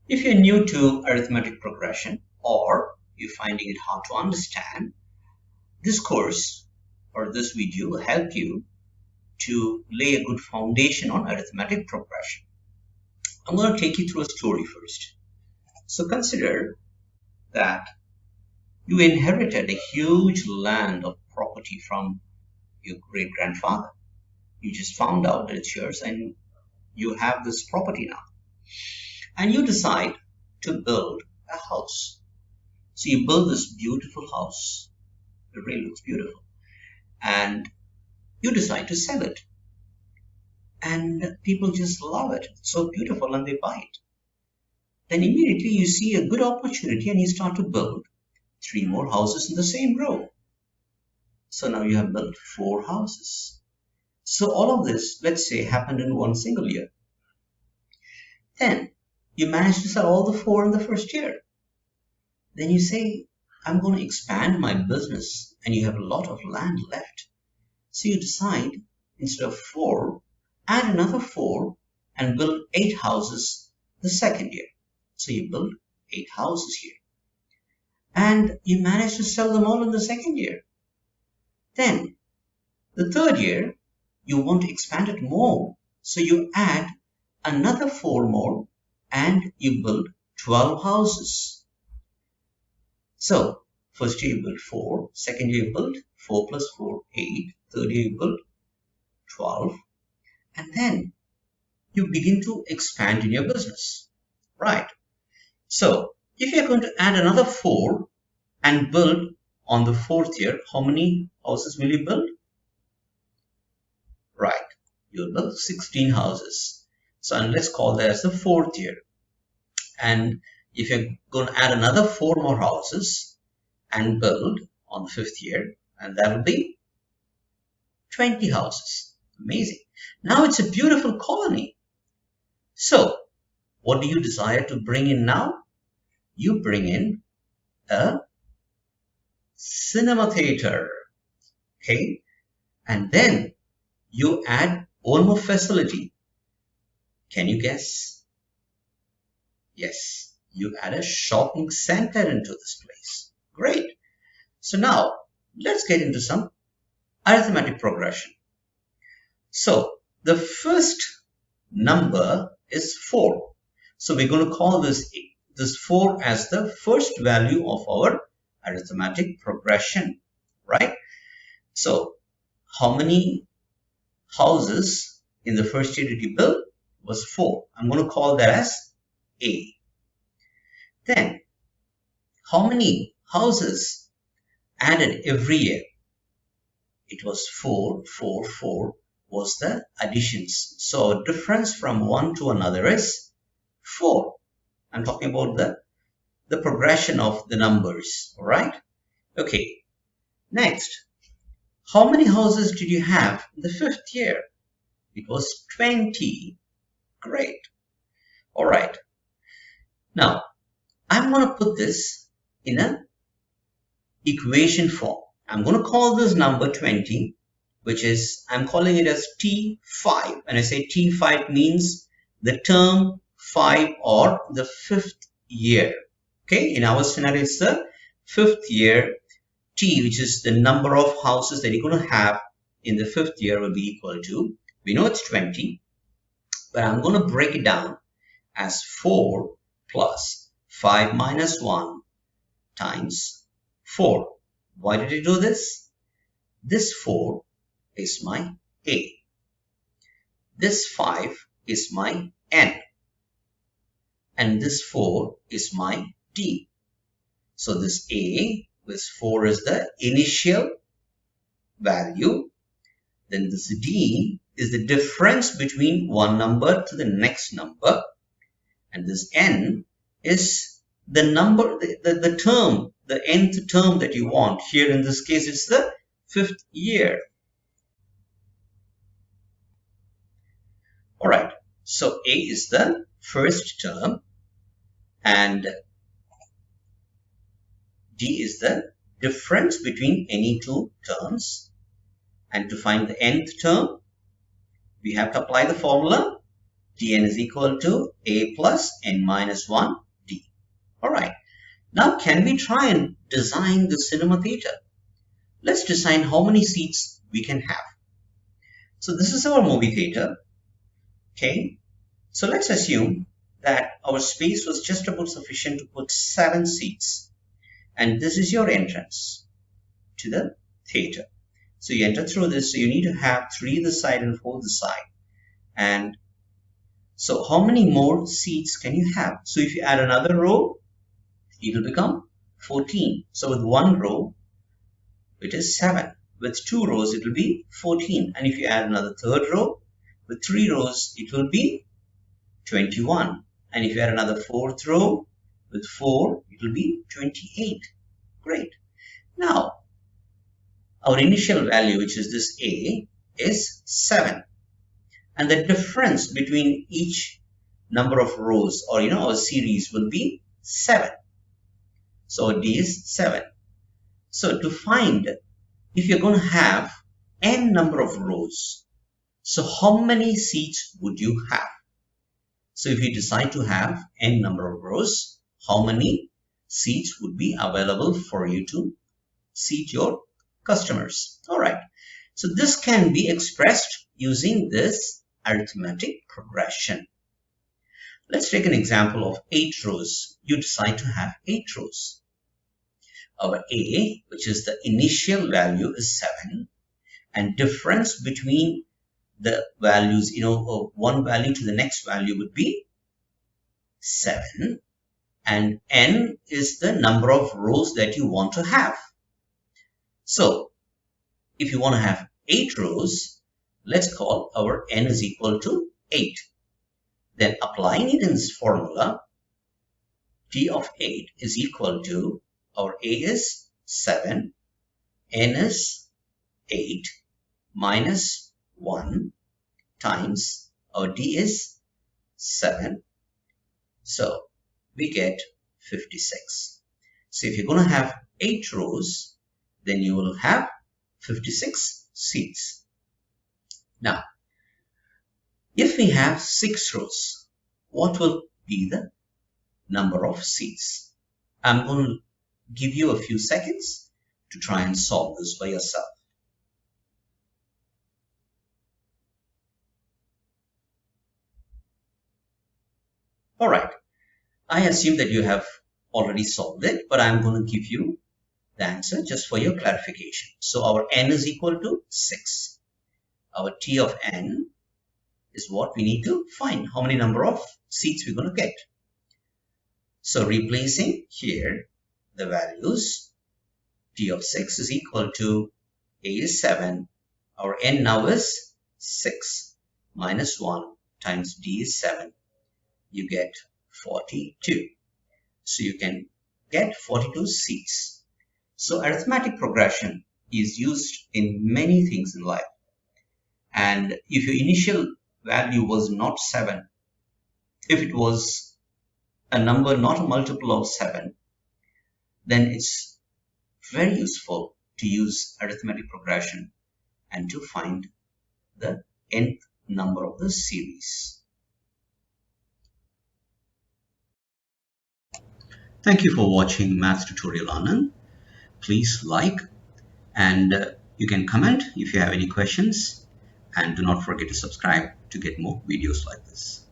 If you're new to arithmetic progression or you're finding it hard to understand, this course or this video will help you to lay a good foundation on arithmetic progression. I'm going to take you through a story first. So consider that you inherited a huge land of property from your great-grandfather. You just found out that it's yours and you have this property now. And you decide to build a house. So you build this beautiful house. It really looks beautiful. And you decide to sell it. And people just love it. It's so beautiful and they buy it. Then immediately you see a good opportunity and you start to build 3 more houses in the same row. So now you have built 4 houses. So all of this, let's say, happened in one single year. Then you manage to sell all the 4 in the first year. Then you say, I'm going to expand my business, and you have a lot of land left. So you decide, instead of 4, add another 4 and build 8 houses the second year. So you build 8 houses here. And you manage to sell them all in the second year. Then, the third year, you want to expand it more. So you add another 4 more and you build 12 houses. So, first year you build 4, second year you build 4 plus 4, 8, third year you build 12, and then you begin to expand in your business, right? So, if you're going to add another 4 and build on the 4th year, how many houses will you build? Right, you'll build 16 houses. So, and let's call that as the 4th year. And if you're going to add another 4 more houses and build on the 5th year, and that will be 20 houses. Amazing. Now it's a beautiful colony. So, what do you desire to bring in now? You bring in a cinema theater, okay? And then you add one more facility. Can you guess? Yes, you add a shopping center into this place. Great. So now, let's get into some arithmetic progression. So, the first number is 4. So, we're going to call this 4 as the first value of our arithmetic progression, right? So, how many houses in the first year did you build? It was 4. I'm going to call that as A. Then, how many houses added every year? It was 4, 4, 4 was the additions. So, difference from one to another is 4. I'm talking about the progression of the numbers, all right? Okay, next, how many houses did you have in the 5th year? It was 20. Great. All right. Now, I'm going to put this in an equation form. I'm going to call this number 20, which is, I'm calling it as T5. When I say T5, means the term 5 or the 5th year. Okay, in our scenario, it's the 5th year. T, which is the number of houses that you're going to have in the 5th year, will be equal to, we know it's 20, but I'm going to break it down as 4 plus 5 minus 1 times 4. Why did I do this? This 4 is my A. This 5 is my N. And this 4 is my D. So this A, this 4 is the initial value. Then this D is the difference between one number to the next number. And this N is the number, the term, the nth term that you want. Here in this case, it's the 5th year. All right. So A is the first term and D is the difference between any two terms. And to find the nth term, we have to apply the formula dn is equal to a plus n minus 1 d. Alright, now can we try and design the cinema theater? Let's decide how many seats we can have. So this is our movie theater. Okay, so let's assume that our space was just about sufficient to put 7 seats. And this is your entrance to the theater. So you enter through this, so you need to have 3 this side and 4 this side. And so how many more seats can you have? So if you add another row, it will become 14. So with 1 row, it is 7. With 2 rows, it will be 14. And if you add another 3rd row, with 3 rows, it will be 21. And if you add another 4th row, with 4, it will be 28. Great. Now, our initial value, which is this A, is 7. And the difference between each number of rows or our series will be 7. So D is 7. So to find if you're going to have n number of rows, so how many seats would you have? So if you decide to have n number of rows, how many seats would be available for you to seat your customers? Alright, so this can be expressed using this arithmetic progression. Let's take an example of 8 rows. You decide to have 8 rows. Our A, which is the initial value, is 7, and difference between the values, one value to the next value would be 7, and n is the number of rows that you want to have. So if you want to have 8 rows, let's call our n is equal to 8. Then applying it in this formula, t of 8 is equal to, our A is 7, n is 8 minus 1 times our D is 7. So we get 56. So if you're going to have 8 rows, then you will have 56 seats. Now, if we have 6 rows, what will be the number of seats? I'm going to give you a few seconds to try and solve this by yourself. Alright, I assume that you have already solved it, but I'm going to give you the answer just for your clarification. So our n is equal to 6. Our t of n is what we need to find, how many number of seats we're going to get. So replacing here the values, t of 6 is equal to A is 7, our n now is 6 minus 1 times D is 7. You get 42. So you can get 42 seats. So arithmetic progression is used in many things in life. And if your initial value was not 7, if it was a number not a multiple of 7, then it's very useful to use arithmetic progression and to find the nth number of the series. Thank you for watching Math Tutorial Anand. Please like and you can comment if you have any questions, and do not forget to subscribe to get more videos like this.